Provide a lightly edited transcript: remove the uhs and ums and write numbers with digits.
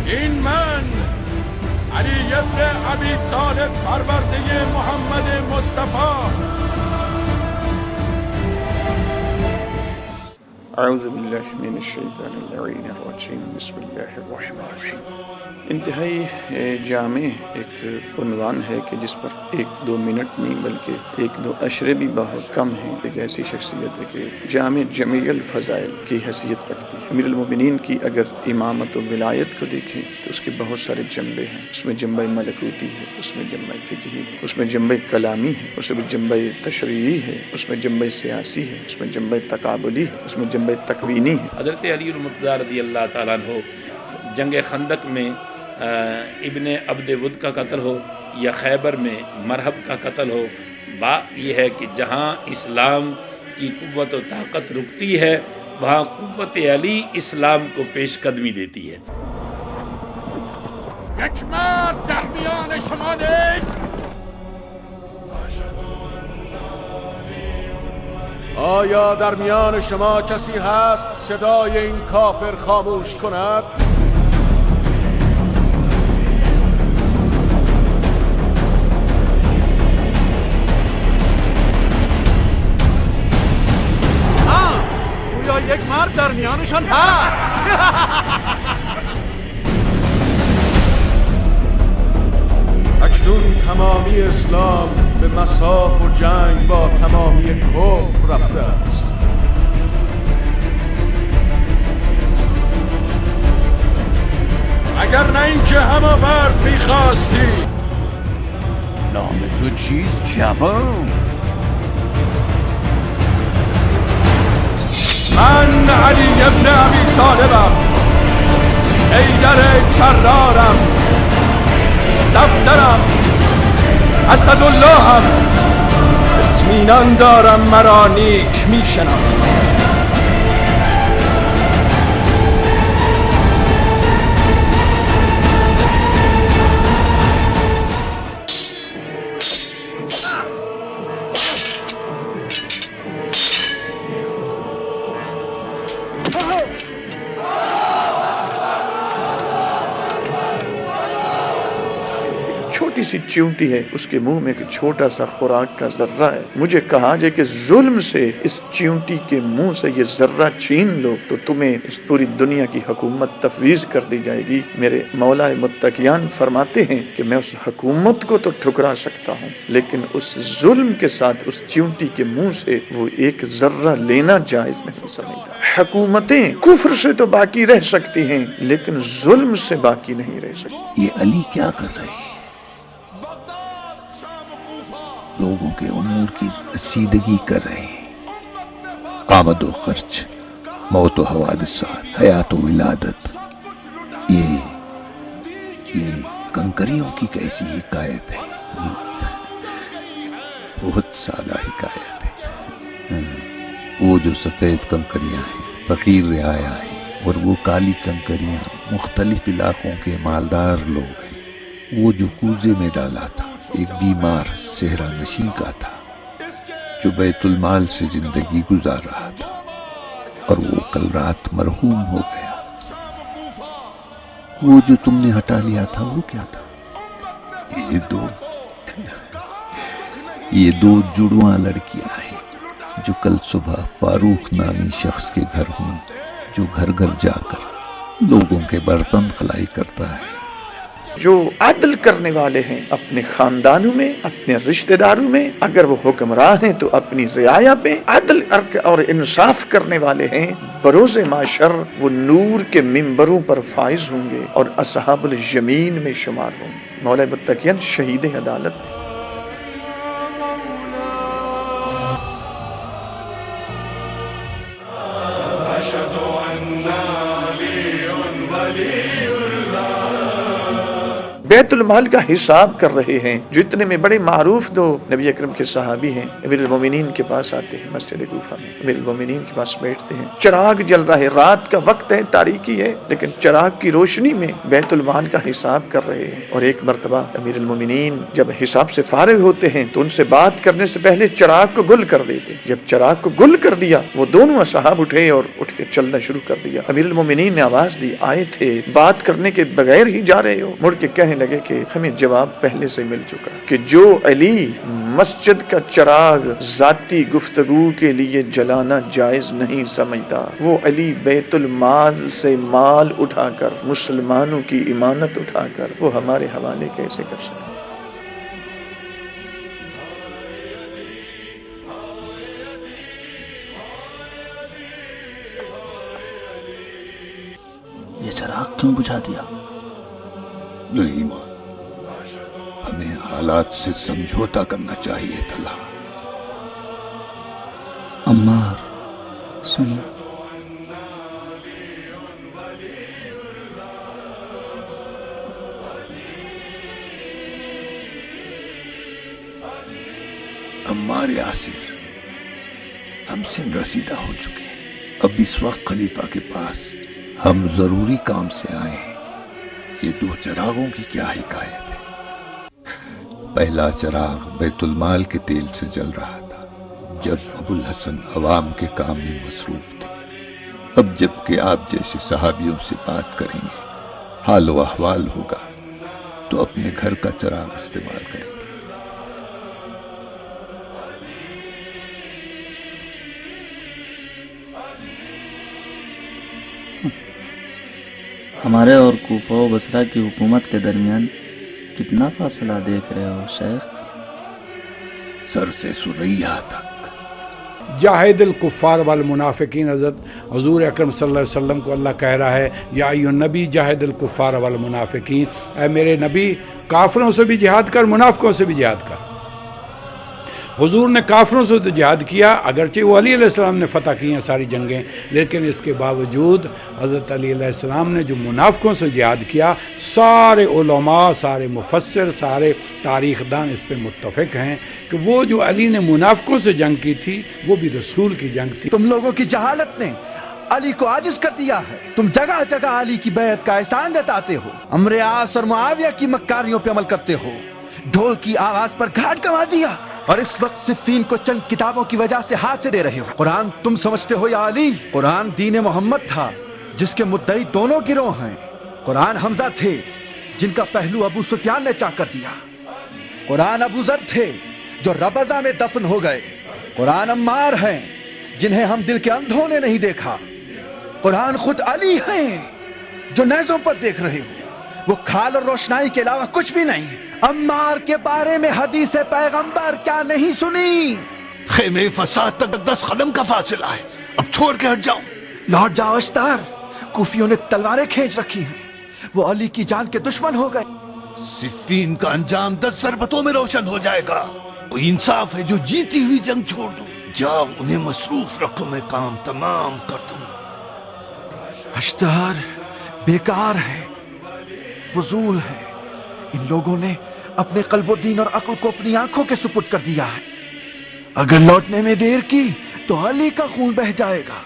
N من علی ابن ابی طالب پرورده محمد مصطفی. اعوذ باللہ من الشیطان اللعین الرجیم. بسم اللہ الرحمن الرحیم. انتہائی جامع ایک عنوان ہے کہ جس پر 1-2 منٹ نہیں بلکہ 1-2 اشرے بھی بہت کم ہیں. ایک ایسی شخصیت ہے کہ جامع جمیع الفضائل کی حیثیت رکھتی ہے. امیر المومنین کی اگر امامت و ولایت کو دیکھیں تو اس کے بہت سارے جنبے ہیں. اس میں جنبہ ملکوتی ہے، اس میں جنبہ فقہی ہے، اس میں جنبہ کلامی ہے، اس میں جنبہ تشریعی ہے، اس میں جنبہ سیاسی ہے، اس میں جنبہ تقابلی ہے، اس میں جنبہ تکوینی ہے. حضرت علی المرتضیٰ رضی اللہ تعالیٰ عنہ جنگ خندق میں ابن عبد ود کا قتل ہو یا خیبر میں مرحب کا قتل ہو، بات یہ ہے کہ جہاں اسلام کی قوت و طاقت رکتی ہے وہاں قوت علی اسلام کو پیش قدمی دیتی ہے. یک مرد در میان شما نیست. آیا در میان شما کسی هست صدای این کافر خاموش کند؟ گویا یک مرد در میانشان هست. اکنون تمامی اسلام به مصاف و جنگ با تمامی کفر رفته است. اگر نه اینکه هماورد می‌خواستی. نام تو چیست جوان؟ من علی ابن ابی طالبم، حیدر کرارم، صفدرم، اسداللهم. اطمینان دارم مرا نیک میشناسی. چھوٹی سی چیونٹی ہے، اس کے منہ میں ایک چھوٹا سا خوراک کا ذرہ ہے. مجھے کہا جائے کہ ظلم سے اس چیونٹی کے منہ سے یہ ذرہ چھین لو تو تمہیں اس پوری دنیا کی حکومت تفویض کر دی جائے گی. میرے مولا متقیان فرماتے ہیں کہ میں اس حکومت کو تو ٹھکرا سکتا ہوں لیکن اس ظلم کے ساتھ اس چیونٹی کے منہ سے وہ ایک ذرہ لینا جائز نہیں سمجھتا. حکومتیں کفر سے تو باقی رہ سکتی ہیں لیکن ظلم سے باقی نہیں رہ سکتی. یہ علی کیا کر رہے ہیں؟ لوگوں کے امور کی رسیدگی کر رہے ہیں. آمد و خرچ، موت و حوادثات، حیات و ولادت، یہ کنکریوں کی کیسی حکایت ہے. بہت سادہ حکایت ہے. وہ جو سفید کنکریاں ہیں فقیر رعایا ہے اور وہ کالی کنکریاں مختلف علاقوں کے مالدار لوگ ہیں. وہ جو کوزے میں ڈالا تھا ایک بیمار صحرا نشین کا تھا جو بیت المال سے زندگی گزار رہا تھا اور وہ کل رات مرحوم ہو گیا. وہ جو تم نے ہٹا لیا تھا وہ کیا تھا؟ یہ دو جڑواں لڑکیاں ہیں جو کل صبح فاروق نامی شخص کے گھر ہوں، جو گھر گھر جا کر لوگوں کے برتن خلائی کرتا ہے. جو عدل کرنے والے ہیں اپنے خاندانوں میں، اپنے رشتہ داروں میں، اگر وہ حکمراں ہیں تو اپنی رعایا پہ عدل اور انصاف کرنے والے ہیں، بروز معاشر وہ نور کے ممبروں پر فائز ہوں گے اور اصحاب الیمین میں شمار ہوں گے. مولا متقین شہید عدالت. بیت المال کا حساب کر رہے ہیں، جو اتنے میں بڑے معروف دو نبی اکرم کے صحابی ہیں، امیر المومنین کے پاس آتے ہیں، مسجد کوفہ میں امیر المومنین کے پاس بیٹھتے ہیں، چراغ جل رہا ہے، رات کا وقت ہے، تاریکی ہے، لیکن چراغ کی روشنی میں بیت المال کا حساب کر رہے ہیں۔ اور ایک مرتبہ امیر المومنین جب حساب سے فارغ ہوتے ہیں تو ان سے بات کرنے سے پہلے چراغ کو گل کر دیتے۔ جب چراغ کو گل کر دیا، وہ دونوں اصحاب اٹھے اور اٹھ کے چلنا شروع کر دیا۔ امیر المومنین نے آواز دی، آئے تھے بات کرنے کے بغیر ہی جا رہے ہو؟ مڑ کے کہنے لگے کہ ہمیں جواب پہلے سے مل چکا کہ جو علی مسجد کا چراغ ذاتی گفتگو کے لیے جلانا جائز نہیں سمجھتا، وہ علی بیت المال سے مال اٹھا کر، مسلمانوں کی امانت اٹھا کر وہ ہمارے حوالے کیسے کر سکتا؟ یہ چراغ کیوں بجھا دیا؟ نہیں ماں، ہمیں حالات سے سمجھوتا کرنا چاہیے تھا۔ عمار سنو، عمار یاسر، ہم سن رسیدہ ہو چکے ہیں، اب اس وقت خلیفہ کے پاس ہم ضروری کام سے آئے ہیں۔ یہ دو چراغوں کی کیا حکایت ہے؟ پہلا چراغ بیت المال کے تیل سے جل رہا تھا جب ابو الحسن عوام کے کام میں مصروف تھے۔ اب جب کہ آپ جیسے صحابیوں سے بات کریں گے، حال و احوال ہوگا، تو اپنے گھر کا چراغ استعمال کریں گے۔ ہمارے اور کوفہ و بصرہ کی حکومت کے درمیان کتنا فاصلہ دیکھ رہے ہو شیخ؟ سر سے سریا تک۔ جاہد الکفار والمنافقین، حضور اکرم صلی اللہ علیہ وسلم کو اللہ کہہ رہا ہے یا ایھا النبی جاہد الکفار والمنافقین، اے میرے نبی کافروں سے بھی جہاد کر، منافقوں سے بھی جہاد کر۔ حضور نے کافروں سے تو جہاد کیا، اگرچہ وہ علی علیہ السلام نے فتح کی ہیں ساری جنگیں، لیکن اس کے باوجود حضرت علی علیہ السلام نے جو منافقوں سے جہاد کیا، سارے علماء، سارے مفسر، سارے تاریخ دان اس پہ متفق ہیں کہ وہ جو علی نے منافقوں سے جنگ کی تھی وہ بھی رسول کی جنگ تھی۔ تم لوگوں کی جہالت نے علی کو عاجز کر دیا ہے۔ تم جگہ جگہ علی کی بیعت کا احسان جتاتے ہو، عمرو عاص اور معاویہ کی مکاریوں پہ عمل کرتے ہو، ڈھول کی آواز پر گھاٹ گنوا دیا، اور اس وقت صفین کو چند کتابوں کی وجہ سے ہاتھ سے دے رہے ہو۔ قرآن تم سمجھتے ہو یا علی؟ قرآن دین محمد تھا جس کے مدعی دونوں گروہ ہیں۔ قرآن حمزہ تھے جن کا پہلو ابو سفیان نے چاک کر دیا۔ قرآن ابو ذر تھے جو ربضہ میں دفن ہو گئے۔ قرآن عمار ہیں جنہیں ہم دل کے اندھوں نے نہیں دیکھا۔ قرآن خود علی ہیں جو نیزوں پر دیکھ رہے ہو، وہ کھال اور روشنائی کے علاوہ کچھ بھی نہیں۔ عمار کے بارے میں حدیث پیغمبر کیا نہیں سنی؟ خیمے فساد تک 10 قدم کا فاصلہ ہے، اب چھوڑ کے ہٹ جاؤ۔ لوٹ جاؤ اشتار، کوفیوں نے تلواریں کھینچ رکھی ہیں، وہ علی کی جان کے دشمن ہو گئے۔ صفین کا انجام 10 ضربتوں میں روشن ہو جائے گا۔ کوئی انصاف ہے جو جیتی ہوئی جنگ چھوڑ دوں؟ جاؤ انہیں مصروف رکھو، میں کام تمام کر دوں۔ اشتار بیکار ہے، فضول ہے۔ ان لوگوں نے اپنے قلب و دین اور عقل کو اپنی آنکھوں کے سپرد کر دیا ہے۔ اگر لوٹنے میں دیر کی تو علی کا خون بہہ جائے گا۔